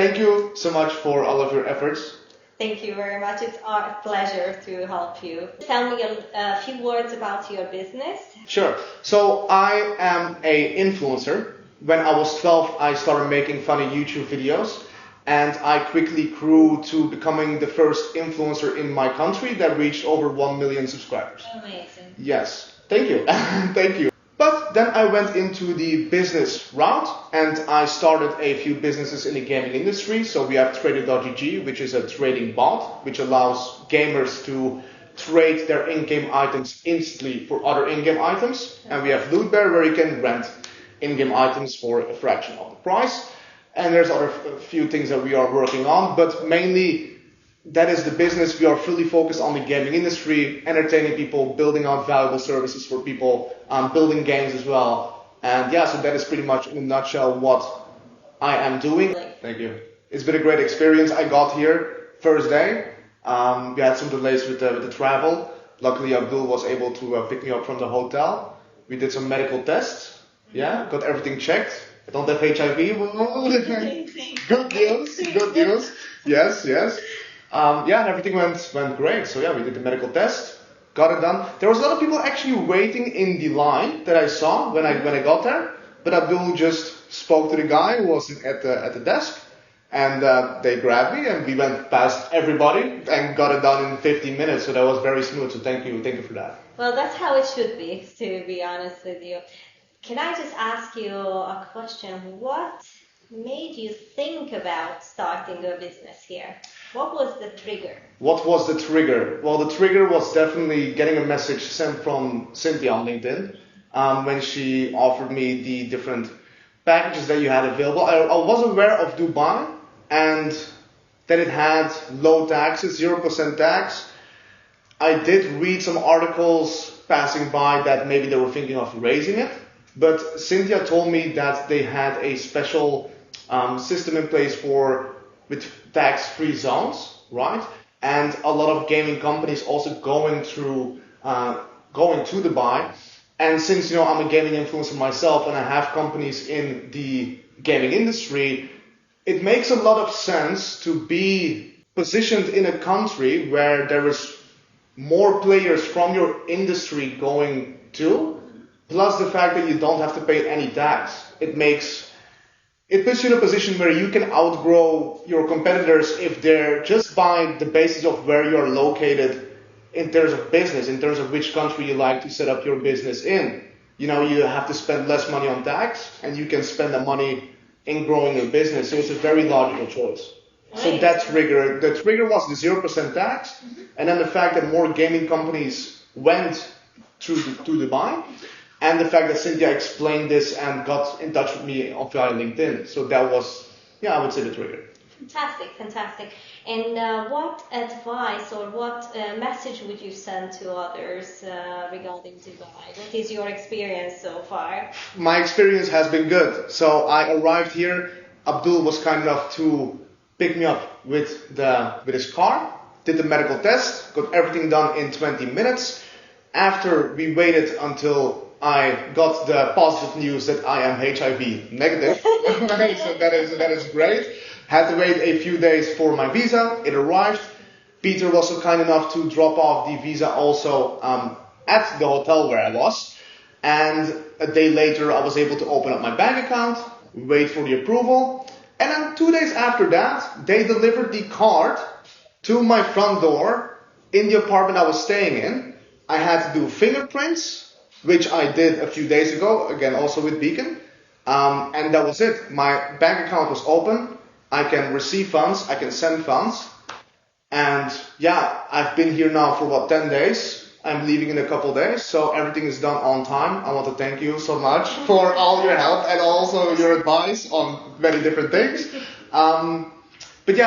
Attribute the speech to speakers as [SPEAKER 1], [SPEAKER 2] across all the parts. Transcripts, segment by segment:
[SPEAKER 1] thank you so much for all of your efforts.
[SPEAKER 2] Thank you very much. It's our pleasure to help you. Tell me a few words about your business.
[SPEAKER 1] Sure. So I am a influencer. When I was 12, I started making funny YouTube videos, and I quickly grew to becoming the first influencer in my country that reached over 1 million subscribers.
[SPEAKER 2] Amazing.
[SPEAKER 1] Yes. Thank you. Thank you. But then I went into the business route and I started a few businesses in the gaming industry. So we have Trader.gg, which is a trading bot, which allows gamers to trade their in-game items instantly for other in-game items. And we have Lootbear, where you can rent in-game items for a fraction of the price. And there's a few things that we are working on, but mainly that is the business. We are fully focused on the gaming industry, entertaining people, building out valuable services for people, building games as well. And yeah, so that is pretty much in a nutshell what I am doing. Thank you. It's been a great experience. I got here first day. We had some delays with the travel. Luckily, Abdul was able to pick me up from the hotel. We did some medical tests. Yeah, got everything checked. I don't have HIV. Good news. Good news. Yes, yes. Yeah, and everything went great. So yeah, we did the medical test, got it done. There was a lot of people actually waiting in the line that I saw when I got there. But Abdul just spoke to the guy who was at the desk, and they grabbed me, and we went past everybody and got it done in 15 minutes. So that was very smooth. So thank you for that.
[SPEAKER 2] Well, that's how it should be, to be honest with you. Can I just ask you a question? What made you think about starting a business here? What was the trigger?
[SPEAKER 1] What was the trigger? Well, the trigger was definitely getting a message sent from Cynthia on LinkedIn when she offered me the different packages that you had available. I was aware of Dubai and that it had low taxes, 0% tax. I did read some articles passing by that maybe they were thinking of raising it. But Cynthia told me that they had a special system in place with tax-free zones, right? And a lot of gaming companies also going to Dubai. And since I'm a gaming influencer myself and I have companies in the gaming industry, it makes a lot of sense to be positioned in a country where there is more players from your industry going to, plus the fact that you don't have to pay any tax. It puts you in a position where you can outgrow your competitors if they're just by the basis of where you're located in terms of business, in terms of which country you like to set up your business in. You have to spend less money on tax and you can spend the money in growing your business. So it's a very logical choice. So that trigger, the trigger was the 0% tax, and then the fact that more gaming companies went to Dubai. And the fact that Cynthia explained this and got in touch with me via LinkedIn. So that was, I would say the trigger.
[SPEAKER 2] Fantastic. And what advice or what message would you send to others regarding Dubai? What is your experience so far?
[SPEAKER 1] My experience has been good. So I arrived here. Abdul was kind enough to pick me up with his car, did the medical test, got everything done in 20 minutes. After we waited until I got the positive news that I am HIV negative. So that is great. Had to wait a few days for my visa. It arrived. Peter was so kind enough to drop off the visa also at the hotel where I was. And a day later, I was able to open up my bank account, wait for the approval. And then 2 days after that, they delivered the card to my front door in the apartment I was staying in. I had to do fingerprints, which I did a few days ago, again also with Beacon. And that was it. My bank account was open. I can receive funds, I can send funds. And I've been here now for 10 days. I'm leaving in a couple days, so everything is done on time. I want to thank you so much for all your help and also your advice on many different things. But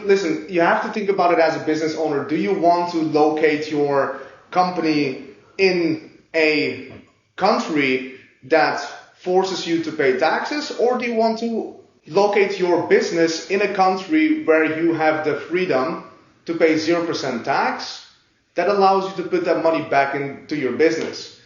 [SPEAKER 1] listen, you have to think about it as a business owner. Do you want to locate your company in a country that forces you to pay taxes, or do you want to locate your business in a country where you have the freedom to pay 0% tax that allows you to put that money back into your business?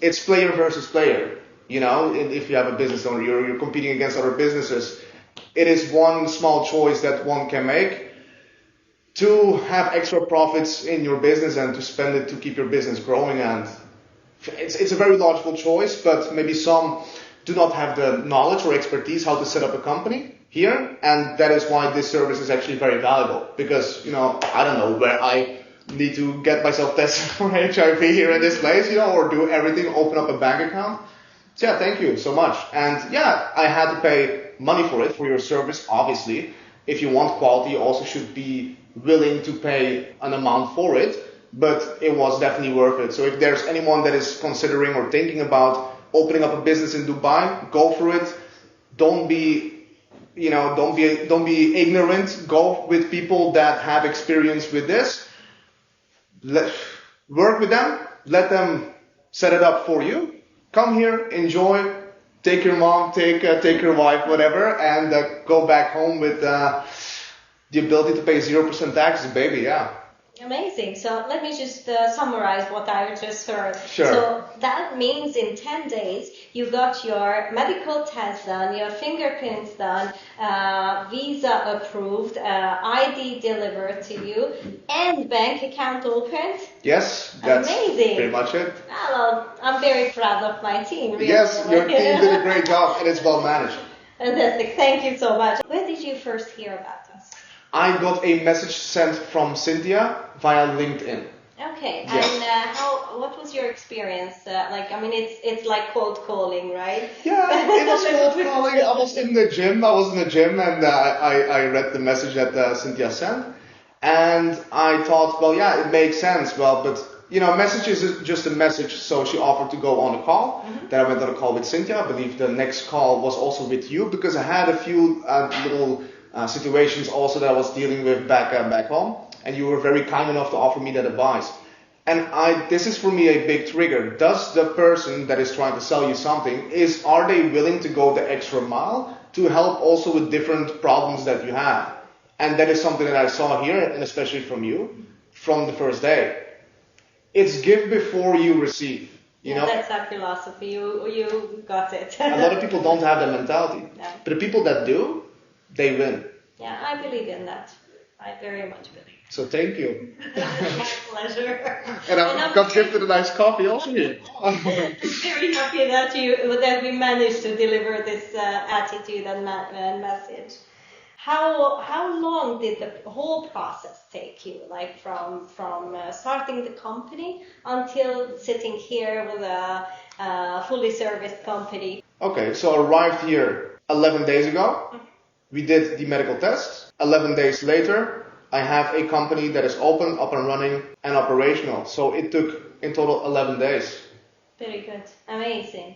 [SPEAKER 1] It's player versus player. If you have a business owner, you're competing against other businesses. it is one small choice that one can make to have extra profits in your business and to spend it to keep your business growing. And it's a very logical choice, but maybe some do not have the knowledge or expertise how to set up a company here, and that is why this service is actually very valuable, because, I don't know where I need to get myself tested for HIV here in this place, or do everything, open up a bank account. So yeah, thank you so much. And yeah, I had to pay money for it, for your service, obviously. If you want quality, you also should be willing to pay an amount for it, but it was definitely worth it. So if there's anyone that is considering or thinking about opening up a business in Dubai, go for it. Don't be ignorant. Go with people that have experience with this. Work with them. Let them set it up for you. Come here, enjoy, take your mom, take your wife, whatever, and go back home with the ability to pay 0% taxes, baby. Yeah.
[SPEAKER 2] Amazing. So let me just summarize what I just heard.
[SPEAKER 1] Sure.
[SPEAKER 2] So that means in 10 days you got your medical test done, your fingerprints done, visa approved, ID delivered to you, and bank account opened.
[SPEAKER 1] Yes, that's
[SPEAKER 2] amazing.
[SPEAKER 1] Pretty much it.
[SPEAKER 2] Well, I'm very proud of my team. Really.
[SPEAKER 1] Yes, your team did a great job, and it's well managed.
[SPEAKER 2] Fantastic. Thank you so much. Where did you first hear about us?
[SPEAKER 1] I got a message sent from Cynthia via LinkedIn.
[SPEAKER 2] Okay,
[SPEAKER 1] Yes.
[SPEAKER 2] And what was your experience? It's like cold calling, right?
[SPEAKER 1] Yeah, it was cold calling. I was in the gym, and I read the message that Cynthia sent, and I thought, well, yeah, it makes sense. Well, but message is just a message, so she offered to go on a call. Mm-hmm. Then I went on a call with Cynthia. I believe the next call was also with you, because I had a few little situations also that I was dealing with back home, and you were very kind enough to offer me that advice. And this is for me a big trigger. Does the person that is trying to sell you something, are they willing to go the extra mile to help also with different problems that you have? And that is something that I saw here, and especially from you, from the first day. It's give before you receive. You know?
[SPEAKER 2] That's our philosophy. You got it.
[SPEAKER 1] A lot of people don't have that mentality.
[SPEAKER 2] No.
[SPEAKER 1] But the people that do, they win.
[SPEAKER 2] Yeah, I believe in that. I very much believe.
[SPEAKER 1] So thank you.
[SPEAKER 2] My pleasure.
[SPEAKER 1] And I've got gifted a nice coffee also here.
[SPEAKER 2] I'm very happy that we managed to deliver this attitude and message. How long did the whole process take you? Like from starting the company until sitting here with a fully serviced company? Okay,
[SPEAKER 1] so I arrived here 11 days ago. We did the medical test. 11 days later, I have a company that is open, up and running, and operational. So it took in total 11 days.
[SPEAKER 2] Very good. Amazing.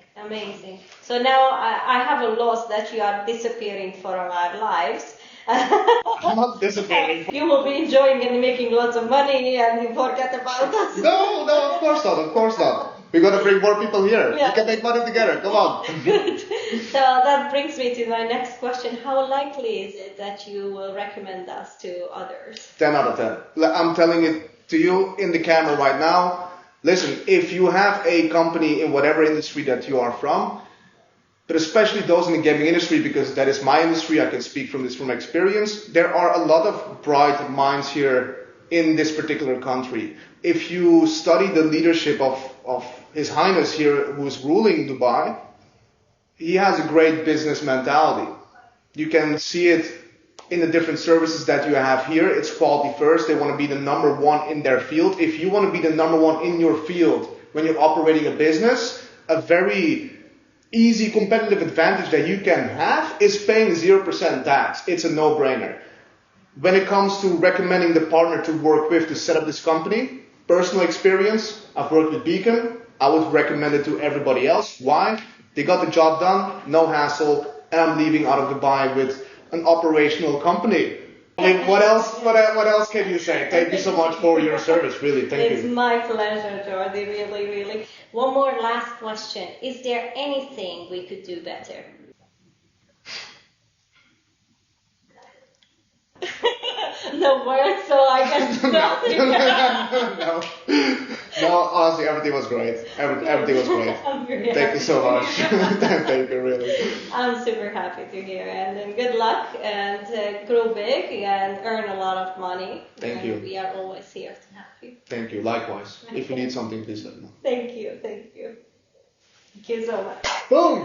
[SPEAKER 2] So now I have a loss that you are disappearing from our lives.
[SPEAKER 1] I'm not disappearing.
[SPEAKER 2] You will be enjoying and making lots of money and you forget about us.
[SPEAKER 1] No, of course not. We gotta bring more people here.
[SPEAKER 2] Yeah.
[SPEAKER 1] We can make money together. Come on.
[SPEAKER 2] Good. So that brings me to my next question. How likely is it that you will recommend us to others?
[SPEAKER 1] 10 out of 10. I'm telling it to you in the camera right now. Listen, if you have a company in whatever industry that you are from, but especially those in the gaming industry, because that is my industry, I can speak from experience, there are a lot of bright minds here in this particular country. If you study the leadership of His Highness here, who is ruling Dubai, he has a great business mentality. You can see it in the different services that you have here. It's quality first. They want to be the number one in their field. If you want to be the number one in your field when you're operating a business, a very easy competitive advantage that you can have is paying 0% tax. It's a no-brainer. When it comes to recommending the partner to work with to set up this company, personal experience, I've worked with Beacon. I would recommend it to everybody else. Why? They got the job done, no hassle, and I'm leaving out of Dubai with an operational company. I mean, what else can you say? Thank you so much for your service, really. Thank you.
[SPEAKER 2] It's my pleasure, Jordy, really. One more last question. Is there anything we could do better? No words, so I guess nothing.
[SPEAKER 1] No. No, honestly, everything was great. Everything was great.
[SPEAKER 2] I'm very
[SPEAKER 1] Thank you so much. Thank you, really.
[SPEAKER 2] I'm super happy to hear, and then good luck, and grow big and earn a lot of money.
[SPEAKER 1] Thank you.
[SPEAKER 2] We are always here to help you.
[SPEAKER 1] Thank you. Likewise. If you need something, please let me know.
[SPEAKER 2] Thank you. Thank you so much.
[SPEAKER 1] Boom!